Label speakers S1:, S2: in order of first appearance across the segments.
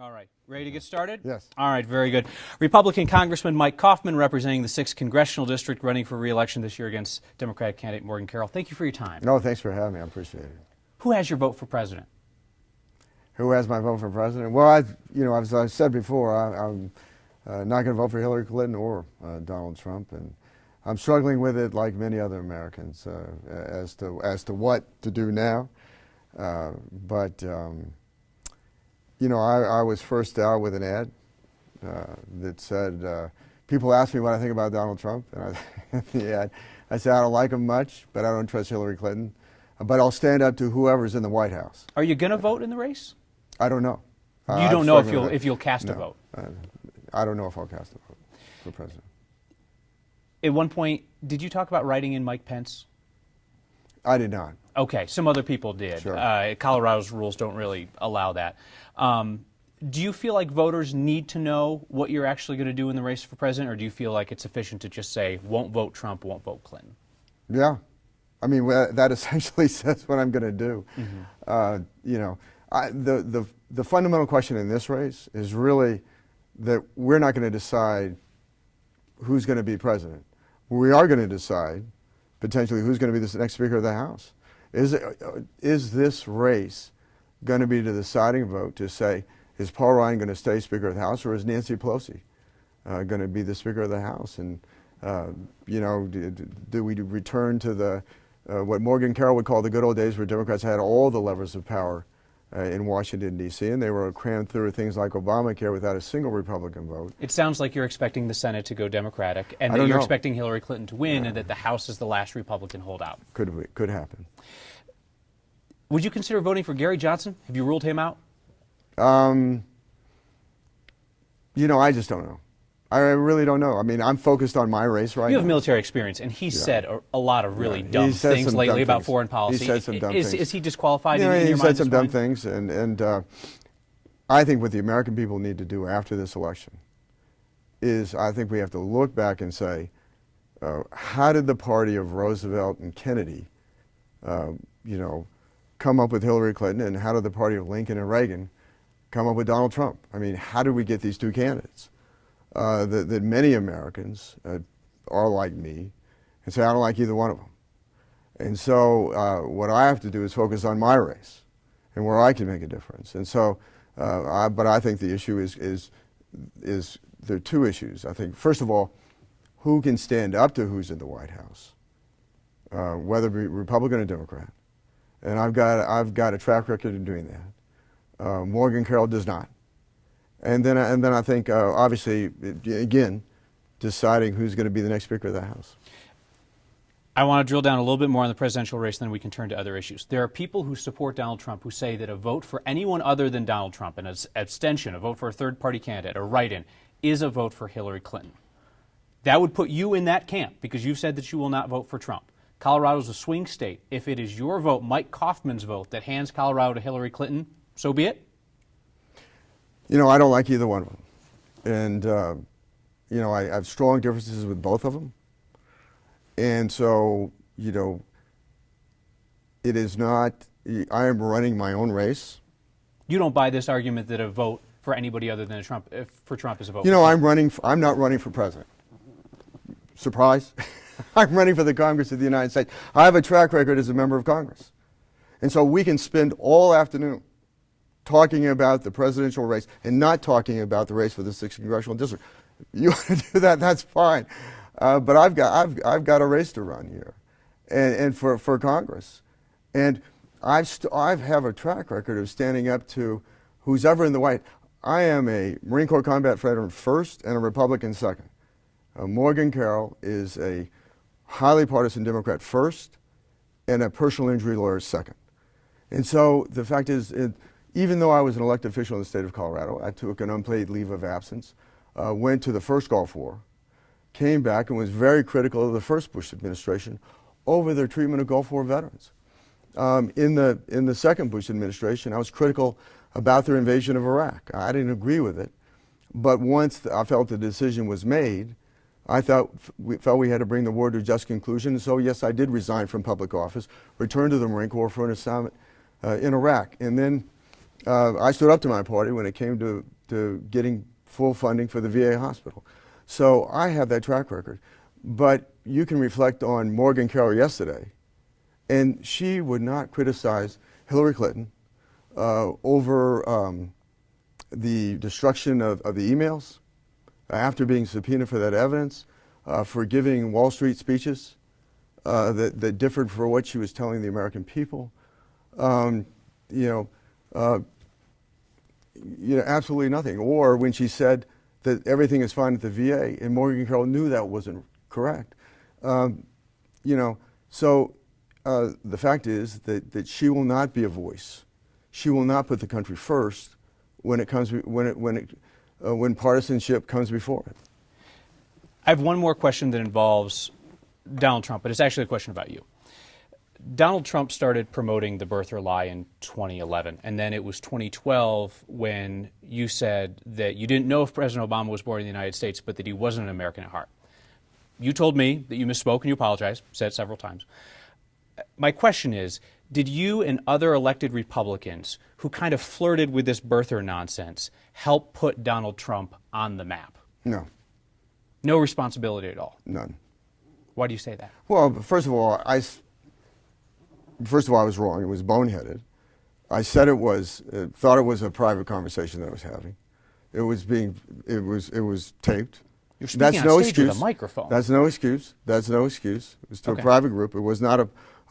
S1: All right. Ready to get started?
S2: Yes.
S1: All right, very good. Republican Congressman Mike Coffman, representing the 6th Congressional District, running for re-election this year against Democratic candidate Morgan Carroll. Thank you for your time.
S2: No, thanks for having me. I appreciate it.
S1: Who has your vote for president?
S2: Who has my vote for president? Well, as I said before, I'm not going to vote for Hillary Clinton or Donald Trump, and I'm struggling with it like many other Americans as to what to do now. I was first out with an ad that said, people ask me what I think about Donald Trump, and I said I don't like him much, but I don't trust Hillary Clinton, but I'll stand up to whoever's in the White House.
S1: Are you going to vote in the race?
S2: I don't know.
S1: You don't know if you'll cast a vote?
S2: I don't know if I'll cast a vote for president.
S1: At one point, did you talk about writing in Mike Pence?
S2: I did not.
S1: Okay, some other people did.
S2: Sure.
S1: Colorado's rules don't really allow that. Do you feel like voters need to know what you're actually going to do in the race for president, or do you feel like it's sufficient to just say, won't vote Trump, won't vote Clinton?
S2: Yeah. I mean, that essentially says what I'm going to do.
S1: Mm-hmm.
S2: The fundamental question in this race is really that we're not going to decide who's going to be president. We are going to decide potentially who's going to be the next Speaker of the House. Is this race going to be the deciding vote to say, is Paul Ryan going to stay Speaker of the House, or is Nancy Pelosi going to be the Speaker of the House? And do we return to what Morgan Carroll would call the good old days, where Democrats had all the levers of power in Washington, D.C., and they were crammed through things like Obamacare without a single Republican vote?
S1: It sounds like you're expecting the Senate to go Democratic, and that you're expecting Hillary Clinton to win, and that the House is the last Republican holdout.
S2: Could happen.
S1: Would you consider voting for Gary Johnson? Have you ruled him out?
S2: I just don't know. I really don't know. I mean, I'm focused on my race right now.
S1: You have military experience, and he said a lot of really dumb things lately about foreign policy.
S2: He said some dumb things.
S1: Is he disqualified in your mind?
S2: He said some dumb things, and I think what the American people need to do after this election is, I think we have to look back and say, how did the party of Roosevelt and Kennedy, come up with Hillary Clinton, and how did the party of Lincoln and Reagan come up with Donald Trump? I mean, how did we get these two candidates? That many Americans are like me and say, I don't like either one of them. And so what I have to do is focus on my race and where I can make a difference. And so, but I think the issue is there are two issues. I think, first of all, who can stand up to who's in the White House, whether it be Republican or Democrat. And I've got a track record of doing that. Morgan Carroll does not. And then I think, obviously, again, deciding who's going to be the next Speaker of the House.
S1: I want to drill down a little bit more on the presidential race, then we can turn to other issues. There are people who support Donald Trump who say that a vote for anyone other than Donald Trump, an abstention, a vote for a third-party candidate, a write-in, is a vote for Hillary Clinton. That would put you in that camp, because you've said that you will not vote for Trump. Colorado's a swing state. If it is your vote, Mike Coffman's vote, that hands Colorado to Hillary Clinton, so be it?
S2: I don't like either one of them. And, I have strong differences with both of them. And so, it is not, I am running my own race.
S1: You don't buy this argument that a vote for anybody other than Trump is a vote for
S2: Trump? I'm not running for president. Surprise? I'm running for the Congress of the United States. I have a track record as a member of Congress. And so we can spend all afternoon talking about the presidential race and not talking about the race for the 6th Congressional District. You want to do that, that's fine. But I've got a race to run here and for Congress. And I have a track record of standing up to who's ever in the White House. I am a Marine Corps combat veteran first and a Republican second. Morgan Carroll is a highly partisan Democrat first and a personal injury lawyer second. And so the fact is, even though I was an elected official in the state of Colorado, I took an unpaid leave of absence, went to the first Gulf War, came back and was very critical of the first Bush administration over their treatment of Gulf War veterans. In the second Bush administration, I was critical about their invasion of Iraq. I didn't agree with it, but once I felt the decision was made, I felt we had to bring the war to a just conclusion. And so, yes, I did resign from public office, returned to the Marine Corps for an assignment in Iraq. And then I stood up to my party when it came to getting full funding for the VA hospital. So I have that track record. But you can reflect on Morgan Carroll yesterday, and she would not criticize Hillary Clinton over the destruction of the emails after being subpoenaed for that evidence, for giving Wall Street speeches that differed from what she was telling the American people. You know, absolutely nothing. Or when she said that everything is fine at the VA, and Morgan Carroll knew that wasn't correct. You know, so the fact is that she will not be a voice. She will not put the country first when it comes when partisanship comes before it.
S1: I have one more question that involves Donald Trump, but it's actually a question about you. Donald Trump started promoting the birther lie in 2011, and then it was 2012 when you said that you didn't know if President Obama was born in the United States, but that he wasn't an American at heart. You told me that you misspoke and you apologized, said it several times. My question is, did you and other elected Republicans who kind of flirted with this birther nonsense help put Donald Trump on the map?
S2: No.
S1: No responsibility at all?
S2: None.
S1: Why do you say that?
S2: Well, first of all, I was wrong. It was boneheaded. I said thought it was a private conversation that I was having. It was taped.
S1: You're speaking on stage with a microphone.
S2: That's no excuse. That's no excuse. It was to
S1: Okay.
S2: a private group. It was not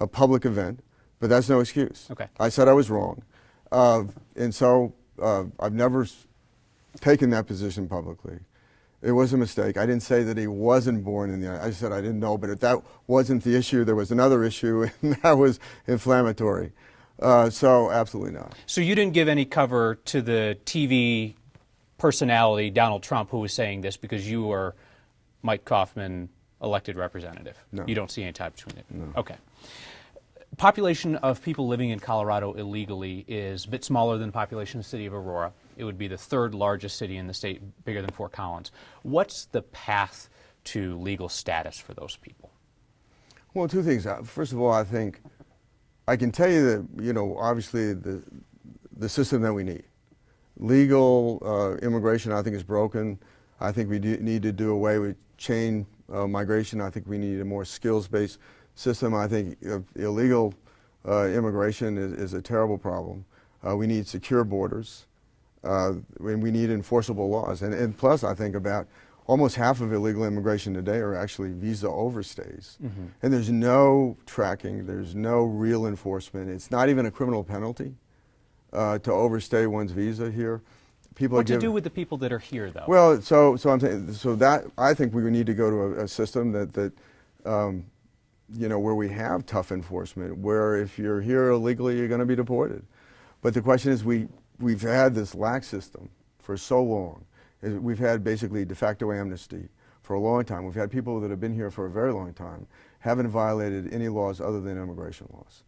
S2: a public event, but that's no excuse.
S1: Okay.
S2: I said I was wrong. And so I've never taken that position publicly. It was a mistake. I didn't say that he wasn't born in the United States. I said I didn't know, but if that wasn't the issue, there was another issue, and that was inflammatory. So absolutely not.
S1: So you didn't give any cover to the TV personality, Donald Trump, who was saying this because you were Mike Coffman, elected representative?
S2: No.
S1: You don't see any tie between it?
S2: No.
S1: Okay. Population of people living in Colorado illegally is a bit smaller than the population of the city of Aurora. It would be the third largest city in the state, bigger than Fort Collins. What's the path to legal status for those people?
S2: Well, two things. First of all, I think I can tell you that, you know, obviously the system that we need. Legal immigration, I think, is broken. I think we need to do away with chain migration. I think we need a more skills-based system. I think illegal immigration is a terrible problem. We need secure borders. And we need enforceable laws. And plus, I think about almost half of illegal immigration today are actually visa overstays. Mm-hmm. And there's no tracking. There's no real enforcement. It's not even a criminal penalty to overstay one's visa here.
S1: What to do with the people that are here, though?
S2: Well, so I'm saying, so that I think we need to go to a system that you know, where we have tough enforcement, where if you're here illegally, you're going to be deported. But the question is, we've had this lax system for so long. We've had basically de facto amnesty for a long time. We've had people that have been here for a very long time, haven't violated any laws other than immigration laws.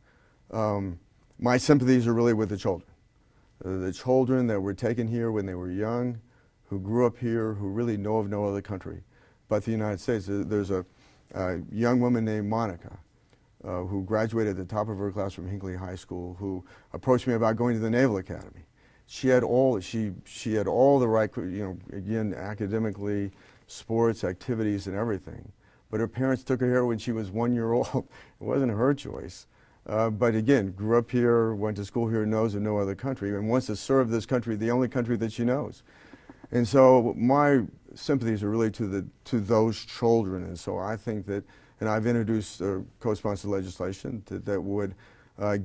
S2: My sympathies are really with the children that were taken here when they were young, who grew up here, who really know of no other country but the United States. There's a young woman named Monica who graduated at the top of her class from Hinckley High School, who approached me about going to the Naval Academy. She had all the right, you know, again, academically, sports, activities, and everything. But her parents took her here when she was 1 year old. It wasn't her choice. But again, grew up here, went to school here, knows of no other country, and wants to serve this country, the only country that she knows. And so my sympathies are really to those children. And so I think that, and I've introduced co-sponsored legislation that would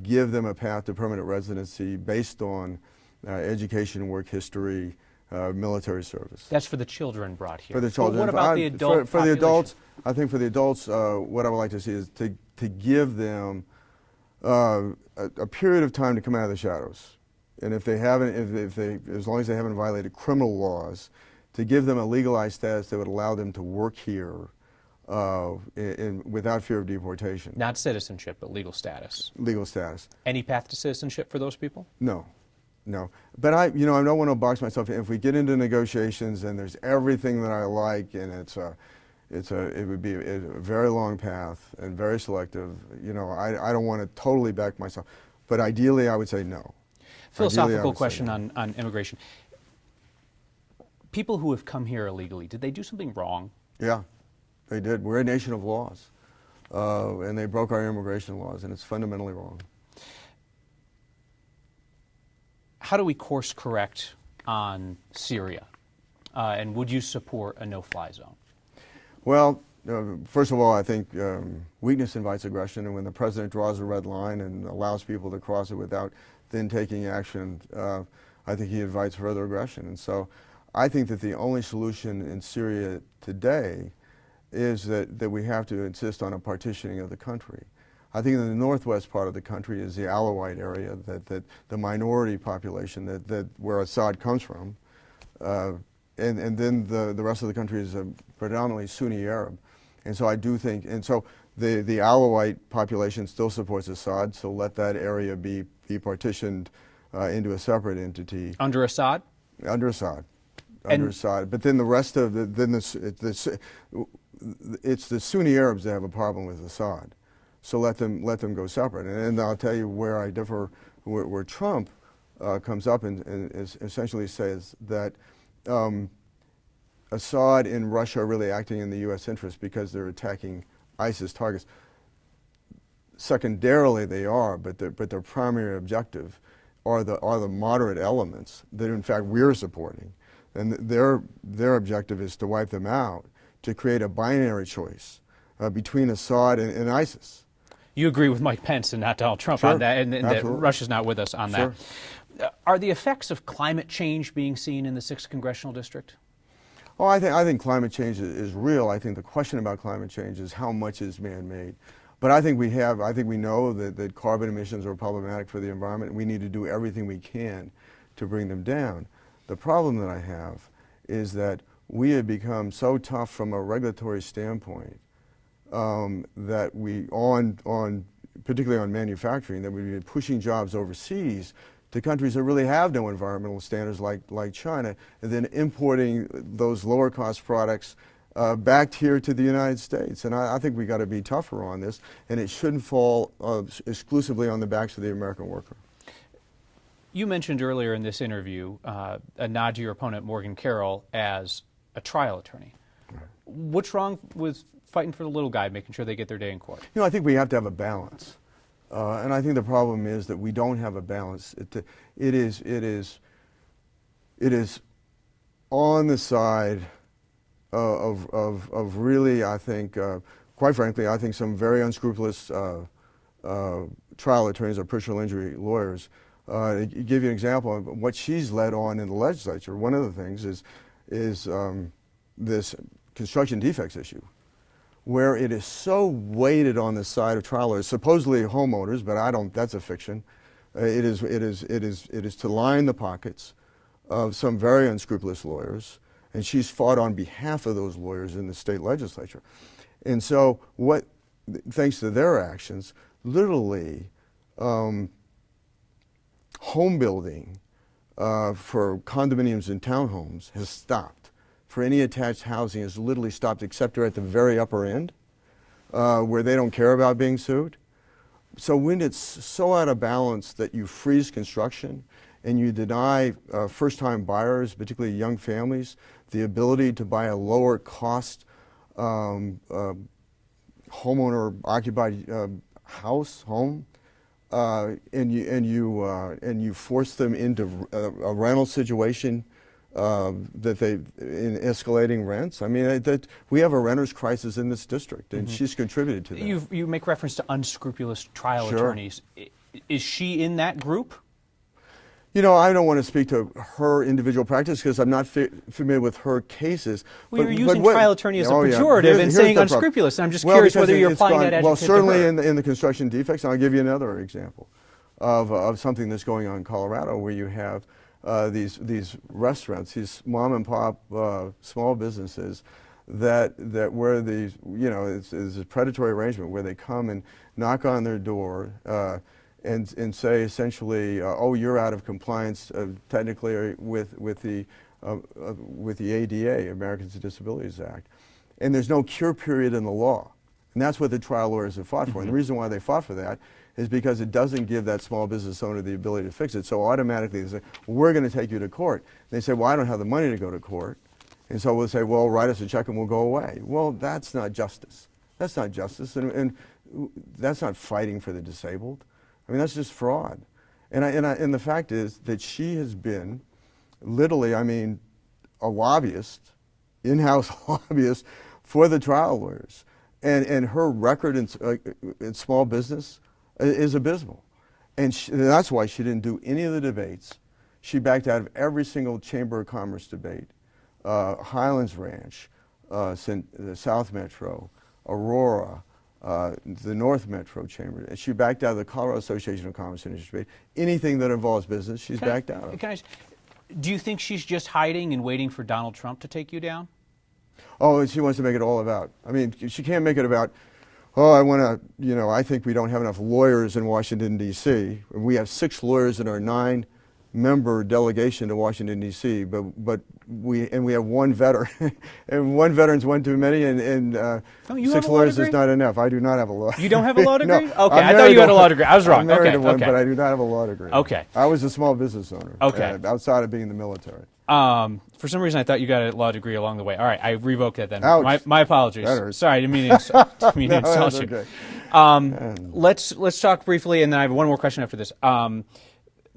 S2: give them a path to permanent residency based on education, work history, military service.
S1: That's for the children brought here.
S2: For the children.
S1: Well, what about the adult
S2: for the adults, I think for the adults, what I would like to see is to give them a period of time to come out of the shadows. And if they haven't, as long as they haven't violated criminal laws, to give them a legalized status that would allow them to work here without fear of deportation.
S1: Not citizenship, but legal status.
S2: Legal status.
S1: Any path to citizenship for those people?
S2: No. No, but I don't want to box myself in. If we get into negotiations and there's everything that I like, and it would be a very long path and very selective. You know, I don't want to totally back myself, but ideally I would say no.
S1: Philosophical
S2: would say
S1: question
S2: no.
S1: on immigration. People who have come here illegally, did they do something wrong?
S2: Yeah, they did. We're a nation of laws, and they broke our immigration laws, and it's fundamentally wrong.
S1: How do we course correct on Syria? And would you support a no-fly zone?
S2: Well, first of all, I think weakness invites aggression, and when the president draws a red line and allows people to cross it without then taking action, I think he invites further aggression. And so I think that the only solution in Syria today is that we have to insist on a partitioning of the country. I think in the northwest part of the country is the Alawite area, that the minority population that where Assad comes from, and then the rest of the country is predominantly Sunni Arab. And so I do think, and so the Alawite population still supports Assad, so let that area be partitioned into a separate entity.
S1: Under Assad?
S2: Under Assad. Under Assad. But then the rest of it's the Sunni Arabs that have a problem with Assad. So let them go separate. And I'll tell you where I differ, where Trump comes up and essentially says that Assad and Russia are really acting in the U.S. interest because they're attacking ISIS targets. Secondarily, they are, but their primary objective are the moderate elements that, in fact, we're supporting, and their objective is to wipe them out, to create a binary choice between Assad and ISIS.
S1: You agree with Mike Pence and not Donald Trump on that, and that Russia's not with us on that. Are the effects of climate change being seen in the 6th Congressional District?
S2: Oh, I think climate change is real. I think the question about climate change is how much is man-made. But I think we know that carbon emissions are problematic for the environment, and we need to do everything we can to bring them down. The problem that I have is that we have become so tough from a regulatory standpoint that particularly on manufacturing, that we've been pushing jobs overseas to countries that really have no environmental standards like China, and then importing those lower cost products back here to the United States. And I think we got to be tougher on this, and it shouldn't fall exclusively on the backs of the American worker.
S1: You mentioned earlier in this interview a nod to your opponent, Morgan Carroll, as a trial attorney. Right. What's wrong with fighting for the little guy, making sure they get their day in court?
S2: You know, I think we have to have a balance. And I think the problem is that we don't have a balance. It is on the side of really, I think, quite frankly, I think some very unscrupulous trial attorneys or personal injury lawyers. To give you an example of what she's led on in the legislature, one of the things is this construction defects issue, where it is so weighted on the side of trial lawyers, supposedly homeowners, but that's a fiction. It is to line the pockets of some very unscrupulous lawyers, and she's fought on behalf of those lawyers in the state legislature. And so thanks to their actions, literally home building for condominiums and townhomes has stopped. For any attached housing has literally stopped, except they're at the very upper end where they don't care about being sued. So when it's so out of balance that you freeze construction and you deny first-time buyers, particularly young families, the ability to buy a lower cost homeowner-occupied home, and you force them into a rental situation that in escalating rents. I mean, we have a renters crisis in this district, and she's contributed to that.
S1: You make reference to unscrupulous trial attorneys. Is she in that group?
S2: You know, I don't want to speak to her individual practice because I'm not familiar with her cases.
S1: Well, you're using trial attorney as a pejorative and saying unscrupulous. And I'm just curious whether you're applying that adjective
S2: well, certainly
S1: to her.
S2: in the construction defects, and I'll give you another example of something that's going on in Colorado, where you have these restaurants, these mom and pop small businesses that where these, you know, it's a predatory arrangement where they come and knock on their door and say essentially, oh, you're out of compliance technically with the ADA, Americans with Disabilities Act, and there's no cure period in the law, and that's what the trial lawyers have fought for. And the reason why they fought for that is because it doesn't give that small business owner the ability to fix it. So automatically they say, well, we're going to take you to court. They say, well, I don't have the money to go to court. And so we'll say, well, write us a check and we'll go away. Well, that's not justice. That's not justice. And that's not fighting for the disabled. I mean, that's just fraud. And the fact is that she has been literally, I mean, a lobbyist, in-house lobbyist for the trial lawyers. And her record in small business is abysmal. And that's why she didn't do any of the debates. She backed out of every single Chamber of Commerce debate, Highlands Ranch, the South Metro, Aurora, the North Metro Chamber. And she backed out of the Colorado Association of Commerce and Industry debate. Anything that involves business, she's backed out of.
S1: Do you think she's just hiding and waiting for Donald Trump to take you down?
S2: Oh, and she wants to make it all about. I mean, she can't make it about, oh, I want to, you know, I think we don't have enough lawyers in Washington, D.C. We have 6 lawyers in our 9-member delegation to Washington, D.C., but we have 1 veteran. And 1 veteran's one too many, and 6 lawyers is not enough. I do not have a law.
S1: You don't have a law degree?
S2: No,
S1: okay, I thought you had a law degree. I was wrong.
S2: I'm married
S1: Okay,
S2: to one,
S1: okay.
S2: but I do not have a law degree.
S1: Okay.
S2: I was a small business owner.
S1: Okay.
S2: Outside of being in the military.
S1: For some reason, I thought you got a law degree along the way. All right, I revoked that then.
S2: Ouch.
S1: My apologies.
S2: That hurts.
S1: Sorry, I didn't mean to insult
S2: that's
S1: you.
S2: okay.
S1: Let's talk briefly, and then I have one more question after this.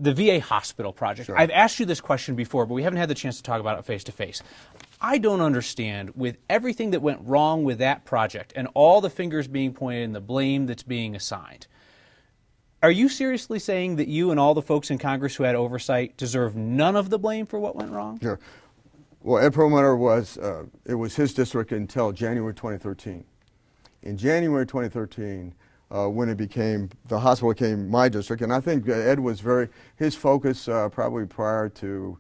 S1: The VA hospital project.
S2: Sure.
S1: I've asked you this question before, but we haven't had the chance to talk about it face to face. I don't understand, with everything that went wrong with that project and all the fingers being pointed and the blame that's being assigned, are you seriously saying that you and all the folks in Congress who had oversight deserve none of the blame for what went wrong?
S2: Sure. Well, Ed Perlmutter it was his district until January 2013. In January 2013, when the hospital became my district, and I think Ed was his focus probably prior to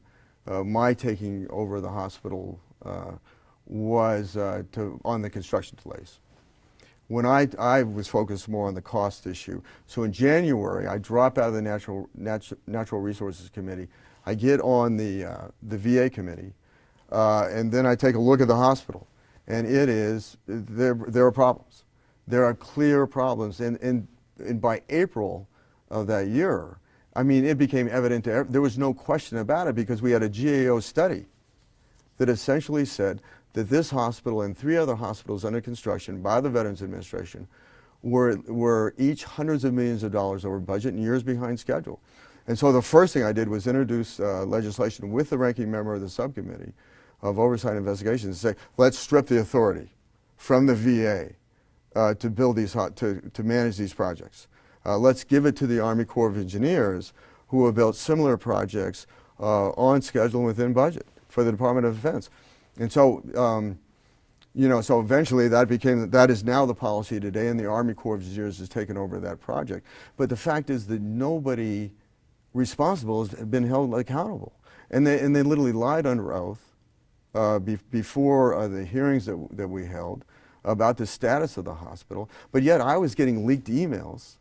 S2: my taking over the hospital was on the construction delays. When I was focused more on the cost issue. So in January, I drop out of the Natural Resources Committee. I get on the VA committee, and then I take a look at the hospital. And there are problems. There are clear problems. And by April of that year, I mean, it became evident there was no question about it, because we had a GAO study that essentially said that this hospital and 3 other hospitals under construction by the Veterans Administration were each hundreds of millions of dollars over budget and years behind schedule. And so the first thing I did was introduce legislation with the ranking member of the subcommittee of Oversight and Investigations to say, let's strip the authority from the VA to build to manage these projects. Let's give it to the Army Corps of Engineers, who have built similar projects on schedule and within budget for the Department of Defense. And so, so eventually that is now the policy today, and the Army Corps of Engineers has taken over that project. But the fact is that nobody responsible has been held accountable. And they literally lied under oath before the hearings that we held about the status of the hospital. But yet I was getting leaked emails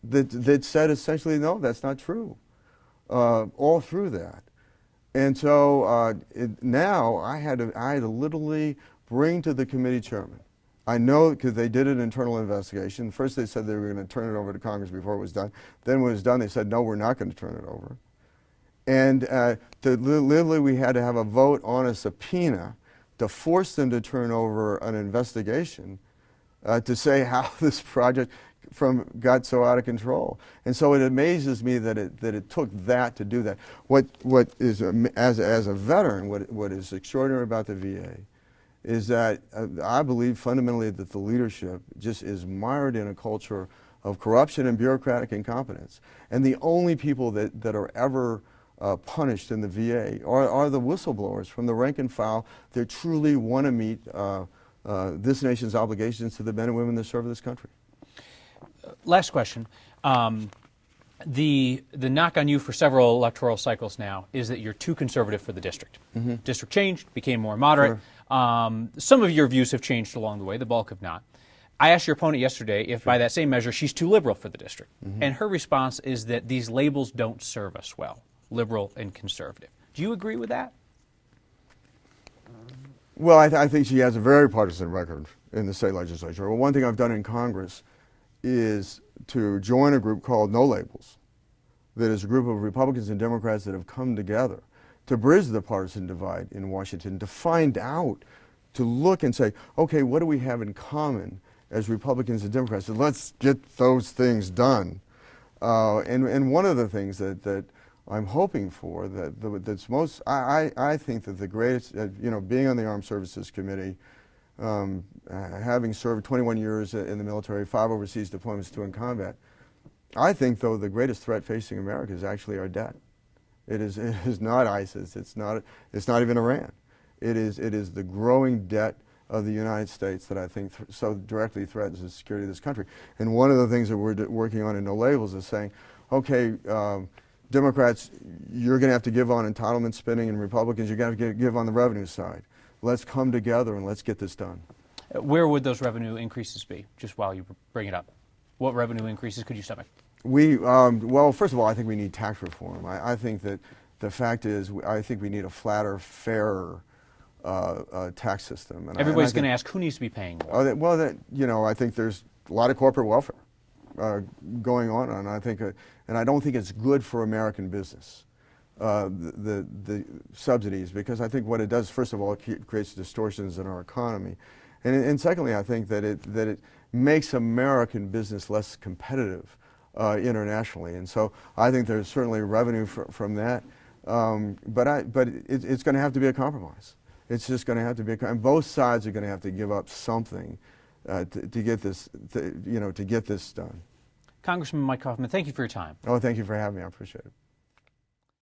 S2: that said essentially, no, that's not true, all through that. And so now I had to literally bring to the committee chairman. I know, because they did an internal investigation. First they said they were going to turn it over to Congress before it was done. Then when it was done, they said, no, we're not going to turn it over. And literally we had to have a vote on a subpoena to force them to turn over an investigation to say how this project got so out of control. And so it amazes me that it took that to do that. What is, as a veteran, what is extraordinary about the VA is that I believe fundamentally that the leadership just is mired in a culture of corruption and bureaucratic incompetence. And the only people that are ever punished in the VA are the whistleblowers from the rank and file that truly want to meet this nation's obligations to the men and women that serve this country.
S1: Last question. The knock on you for several electoral cycles now is that you're too conservative for the district. Mm-hmm. District changed, became more moderate. Sure. Some of your views have changed along the way, the bulk have not. I asked your opponent yesterday if by that same measure she's too liberal for the district. Mm-hmm. And her response is that these labels don't serve us well, liberal and conservative. Do you agree with that? Well,
S2: I think she has a very partisan record in the state legislature. Well, one thing I've done in Congress is to join a group called No Labels, that is a group of Republicans and Democrats that have come together to bridge the partisan divide in Washington, to find out, to look and say, okay, what do we have in common as Republicans and Democrats? And let's get those things done. And one of the things that I'm hoping for, that's most, I think that the greatest, being on the Armed Services Committee, having served 21 years in the military, 5 overseas deployments, 2 in combat, I think, though, the greatest threat facing America is actually our debt. It is not ISIS. It's not even Iran. It is the growing debt of the United States that I think so directly threatens the security of this country. And one of the things that we're working on in No Labels is saying, okay, Democrats, you're going to have to give on entitlement spending, and Republicans, you're going to have to give on the revenue side. Let's come together and let's get this done.
S1: Where would those revenue increases be, just while you bring it up? What revenue increases could you stomach?
S2: Well, first of all, I think we need tax reform. I think that the fact is, I think we need a flatter, fairer tax system. And
S1: Everybody's going to ask, who needs to be paying more?
S2: Well, I think there's a lot of corporate welfare going on, and I don't think it's good for American business, the subsidies, because I think what it does, first of all, it creates distortions in our economy, and secondly, I think that it makes American business less competitive internationally, and so I think there's certainly revenue from that, but it's going to have to be a compromise. It's just going to have to be, and both sides are going to have to give up something to get this, to get this done.
S1: Congressman Mike Coffman, thank you for your time.
S2: Oh, thank you for having me. I appreciate it.